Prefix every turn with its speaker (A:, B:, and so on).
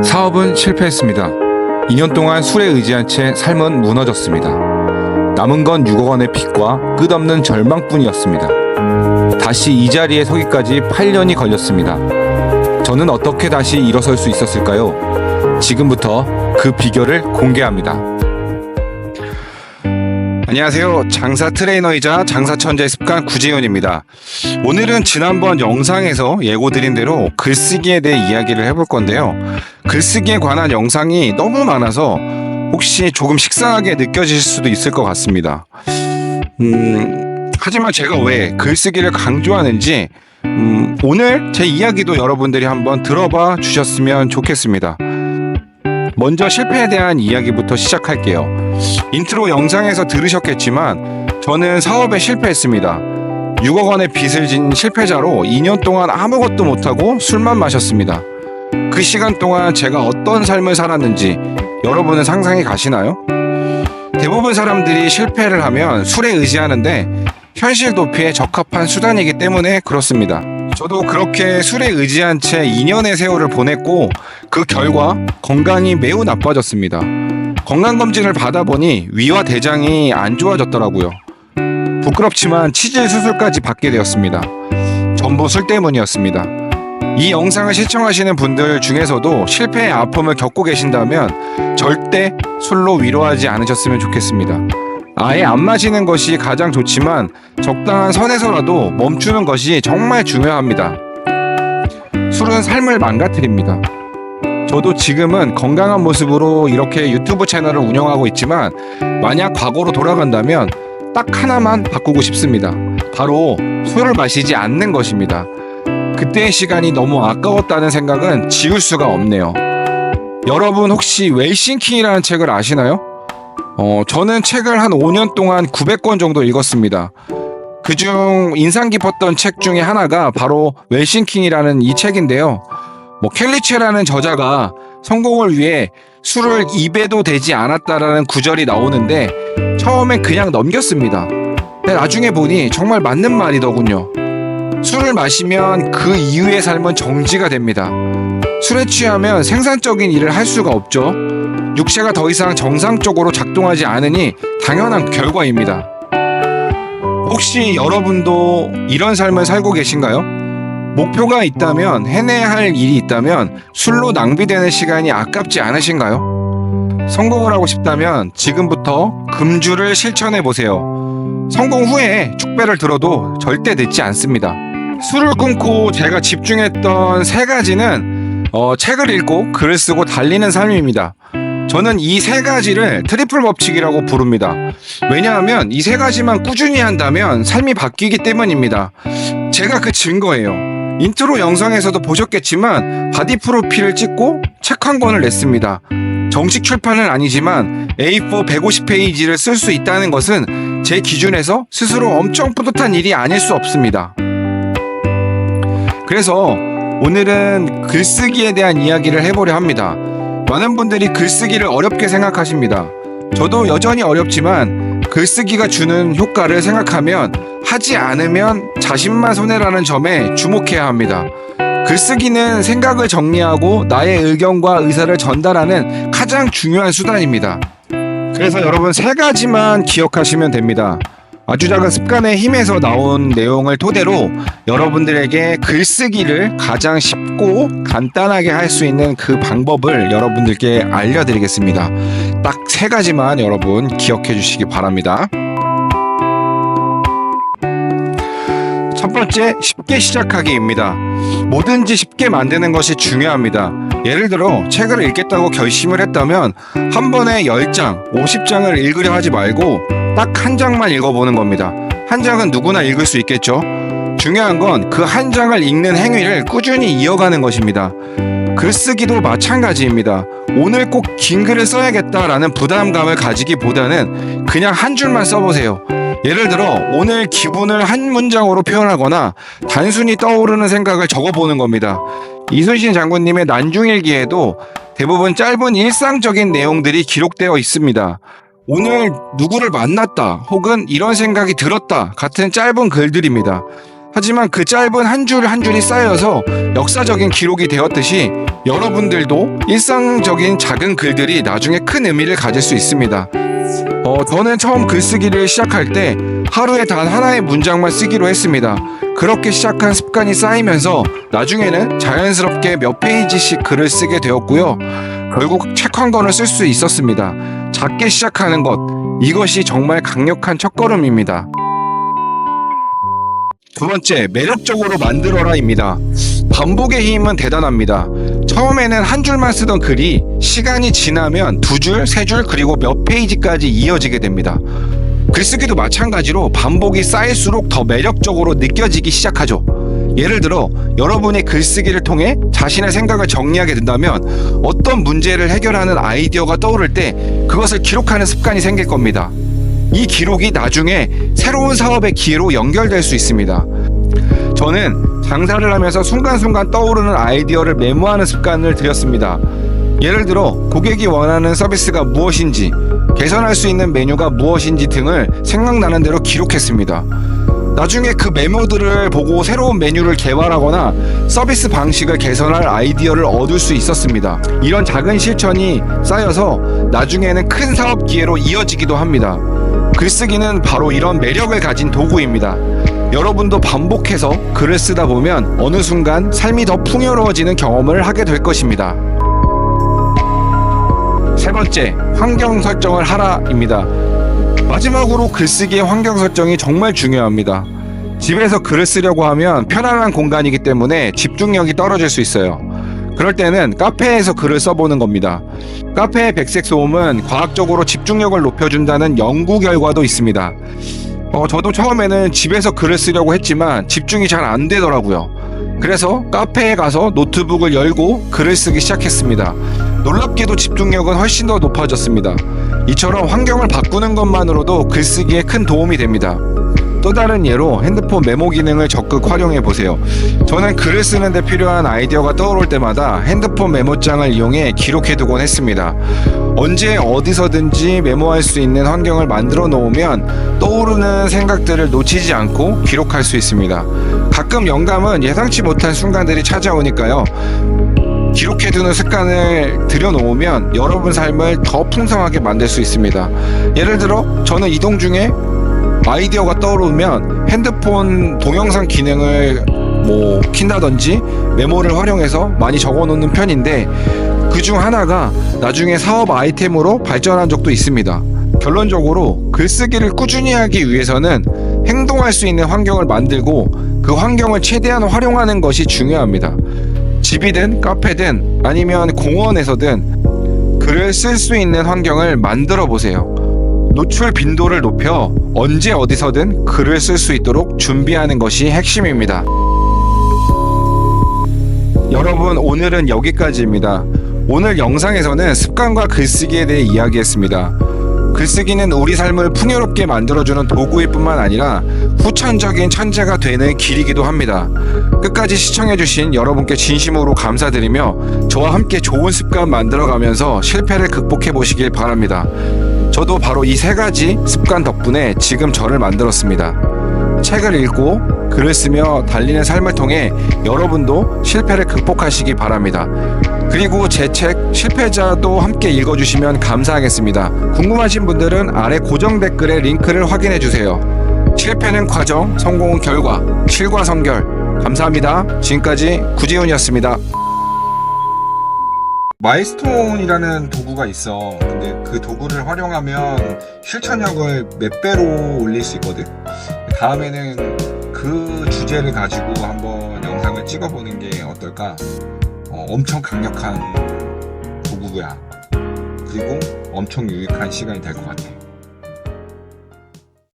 A: 사업은 실패했습니다. 2년 동안 술에 의지한 채 삶은 무너졌습니다. 남은 건 6억 원의 빚과 끝없는 절망뿐이었습니다. 다시 이 자리에 서기까지 8년이 걸렸습니다. 저는 어떻게 다시 일어설 수 있었을까요? 지금부터 그 비결을 공개합니다.
B: 안녕하세요. 장사 트레이너이자 장사 천재의 습관 구재훈입니다. 오늘은 지난번 영상에서 예고드린 대로 글쓰기에 대해 이야기를 해볼 건데요. 글쓰기에 관한 영상이 너무 많아서 혹시 조금 식상하게 느껴질 수도 있을 것 같습니다. 하지만 제가 왜 글쓰기를 강조하는지 오늘 제 이야기도 여러분들이 한번 들어봐 주셨으면 좋겠습니다. 먼저 실패에 대한 이야기부터 시작할게요. 인트로 영상에서 들으셨겠지만 저는 사업에 실패했습니다. 6억 원의 빚을 진 실패자로 2년 동안 아무것도 못하고 술만 마셨습니다. 그 시간 동안 제가 어떤 삶을 살았는지 여러분은 상상이 가시나요? 대부분 사람들이 실패를 하면 술에 의지하는데 현실 도피에 적합한 수단이기 때문에 그렇습니다. 저도 그렇게 술에 의지한 채 2년의 세월을 보냈고 그 결과 건강이 매우 나빠졌습니다. 건강검진을 받아보니 위와 대장이 안 좋아졌더라고요. 부끄럽지만 치질 수술까지 받게 되었습니다. 전부 술 때문이었습니다. 이 영상을 시청하시는 분들 중에서도 실패의 아픔을 겪고 계신다면 절대 술로 위로하지 않으셨으면 좋겠습니다. 아예 안 마시는 것이 가장 좋지만 적당한 선에서라도 멈추는 것이 정말 중요합니다. 술은 삶을 망가뜨립니다. 저도 지금은 건강한 모습으로 이렇게 유튜브 채널을 운영하고 있지만 만약 과거로 돌아간다면 딱 하나만 바꾸고 싶습니다. 바로 술을 마시지 않는 것입니다. 그때의 시간이 너무 아까웠다는 생각은 지울 수가 없네요. 여러분 혹시 웰싱킹이라는 책을 아시나요? 저는 책을 한 5년 동안 900권 정도 읽었습니다. 그중 인상 깊었던 책 중에 하나가 바로 웰싱킹이라는 이 책인데요. 켈리체라는 저자가 성공을 위해 술을 입에도 대지 않았다라는 구절이 나오는데 처음엔 그냥 넘겼습니다. 근데 나중에 보니 정말 맞는 말이더군요. 술을 마시면 그 이후의 삶은 정지가 됩니다. 술에 취하면 생산적인 일을 할 수가 없죠. 육체가 더 이상 정상적으로 작동하지 않으니 당연한 결과입니다. 혹시 여러분도 이런 삶을 살고 계신가요? 목표가 있다면, 해내야 할 일이 있다면 술로 낭비되는 시간이 아깝지 않으신가요? 성공을 하고 싶다면 지금부터 금주를 실천해 보세요. 성공 후에 축배를 들어도 절대 늦지 않습니다. 술을 끊고 제가 집중했던 세 가지는 책을 읽고 글을 쓰고 달리는 삶입니다. 저는 이 세 가지를 트리플 법칙이라고 부릅니다. 왜냐하면 이 세 가지만 꾸준히 한다면 삶이 바뀌기 때문입니다. 제가 그 증거예요. 인트로 영상에서도 보셨겠지만 바디 프로필을 찍고 책 한 권을 냈습니다. 정식 출판은 아니지만 A4 150페이지를 쓸 수 있다는 것은 제 기준에서 스스로 엄청 뿌듯한 일이 아닐 수 없습니다. 그래서 오늘은 글쓰기에 대한 이야기를 해보려 합니다. 많은 분들이 글쓰기를 어렵게 생각하십니다. 저도 여전히 어렵지만 글쓰기가 주는 효과를 생각하면 하지 않으면 자신만 손해라는 점에 주목해야 합니다. 글쓰기는 생각을 정리하고 나의 의견과 의사를 전달하는 가장 중요한 수단입니다. 그래서 여러분 세 가지만 기억하시면 됩니다. 아주 작은 습관의 힘에서 나온 내용을 토대로 여러분들에게 글쓰기를 가장 쉽고 간단하게 할 수 있는 그 방법을 여러분들께 알려드리겠습니다. 딱 세 가지만 여러분 기억해 주시기 바랍니다. 첫 번째, 쉽게 시작하기입니다. 뭐든지 쉽게 만드는 것이 중요합니다. 예를 들어 책을 읽겠다고 결심을 했다면 한 번에 10장, 50장을 읽으려 하지 말고 딱 한 장만 읽어보는 겁니다. 한 장은 누구나 읽을 수 있겠죠. 중요한 건 그 한 장을 읽는 행위를 꾸준히 이어가는 것입니다. 글쓰기도 마찬가지입니다. 오늘 꼭 긴 글을 써야겠다라는 부담감을 가지기보다는 그냥 한 줄만 써보세요. 예를 들어 오늘 기분을 한 문장으로 표현하거나 단순히 떠오르는 생각을 적어보는 겁니다. 이순신 장군님의 난중일기에도 대부분 짧은 일상적인 내용들이 기록되어 있습니다. 오늘 누구를 만났다 혹은 이런 생각이 들었다 같은 짧은 글들입니다. 하지만 그 짧은 한 줄 한 줄이 쌓여서 역사적인 기록이 되었듯이 여러분들도 일상적인 작은 글들이 나중에 큰 의미를 가질 수 있습니다. 저는 처음 글쓰기를 시작할 때 하루에 단 하나의 문장만 쓰기로 했습니다. 그렇게 시작한 습관이 쌓이면서 나중에는 자연스럽게 몇 페이지씩 글을 쓰게 되었고요. 결국 책 한 권을 쓸 수 있었습니다. 작게 시작하는 것, 이것이 정말 강력한 첫걸음입니다. 두 번째, 매력적으로 만들어라입니다. 반복의 힘은 대단합니다. 처음에는 한 줄만 쓰던 글이 시간이 지나면 두 줄, 세 줄, 그리고 몇 페이지까지 이어지게 됩니다. 글쓰기도 마찬가지로 반복이 쌓일수록 더 매력적으로 느껴지기 시작하죠. 예를 들어 여러분이 글쓰기를 통해 자신의 생각을 정리하게 된다면 어떤 문제를 해결하는 아이디어가 떠오를 때 그것을 기록하는 습관이 생길 겁니다. 이 기록이 나중에 새로운 사업의 기회로 연결될 수 있습니다. 저는 장사를 하면서 순간순간 떠오르는 아이디어를 메모하는 습관을 들였습니다. 예를 들어 고객이 원하는 서비스가 무엇인지, 개선할 수 있는 메뉴가 무엇인지 등을 생각나는 대로 기록했습니다. 나중에 그 메모들을 보고 새로운 메뉴를 개발하거나 서비스 방식을 개선할 아이디어를 얻을 수 있었습니다. 이런 작은 실천이 쌓여서 나중에는 큰 사업 기회로 이어지기도 합니다. 글쓰기는 바로 이런 매력을 가진 도구입니다. 여러분도 반복해서 글을 쓰다 보면 어느 순간 삶이 더 풍요로워지는 경험을 하게 될 것입니다. 세 번째, 환경 설정을 하라입니다. 마지막으로 글쓰기의 환경 설정이 정말 중요합니다. 집에서 글을 쓰려고 하면 편안한 공간이기 때문에 집중력이 떨어질 수 있어요. 그럴 때는 카페에서 글을 써보는 겁니다. 카페의 백색 소음은 과학적으로 집중력을 높여준다는 연구 결과도 있습니다. 저도 처음에는 집에서 글을 쓰려고 했지만 집중이 잘 안 되더라고요. 그래서 카페에 가서 노트북을 열고 글을 쓰기 시작했습니다. 놀랍게도 집중력은 훨씬 더 높아졌습니다. 이처럼 환경을 바꾸는 것만으로도 글쓰기에 큰 도움이 됩니다. 또 다른 예로 핸드폰 메모 기능을 적극 활용해 보세요. 저는 글을 쓰는데 필요한 아이디어가 떠오를 때마다 핸드폰 메모장을 이용해 기록해 두곤 했습니다. 언제 어디서든지 메모할 수 있는 환경을 만들어 놓으면 떠오르는 생각들을 놓치지 않고 기록할 수 있습니다. 가끔 영감은 예상치 못한 순간들이 찾아오니까요. 기록해두는 습관을 들여놓으면 여러분 삶을 더 풍성하게 만들 수 있습니다. 예를 들어 저는 이동 중에 아이디어가 떠오르면 핸드폰 동영상 기능을 킨다든지 메모를 활용해서 많이 적어놓는 편인데 그중 하나가 나중에 사업 아이템으로 발전한 적도 있습니다. 결론적으로 글쓰기를 꾸준히 하기 위해서는 행동할 수 있는 환경을 만들고 그 환경을 최대한 활용하는 것이 중요합니다. 집이든 카페든 아니면 공원에서든 글을 쓸 수 있는 환경을 만들어 보세요. 노출 빈도를 높여 언제 어디서든 글을 쓸 수 있도록 준비하는 것이 핵심입니다. 여러분, 오늘은 여기까지입니다. 오늘 영상에서는 습관과 글쓰기에 대해 이야기했습니다. 글쓰기는 우리 삶을 풍요롭게 만들어주는 도구일 뿐만 아니라 후천적인 천재가 되는 길이기도 합니다. 끝까지 시청해주신 여러분께 진심으로 감사드리며 저와 함께 좋은 습관 만들어가면서 실패를 극복해 보시길 바랍니다. 저도 바로 이 세 가지 습관 덕분에 지금 저를 만들었습니다. 책을 읽고 글을 쓰며 달리는 삶을 통해 여러분도 실패를 극복하시기 바랍니다. 그리고 제 책 실패자도 함께 읽어주시면 감사하겠습니다. 궁금하신 분들은 아래 고정 댓글에 링크를 확인해주세요. 실패는 과정, 성공은 결과, 실과성결. 감사합니다. 지금까지 구지훈이었습니다. 마일스톤이라는 도구가 있어. 근데 그 도구를 활용하면 실천력을 몇 배로 올릴 수 있거든. 다음에는 그 주제를 가지고 한번 영상을 찍어보는 게 어떨까? 엄청 강력한 도구야. 그리고 엄청 유익한 시간이 될 것 같아.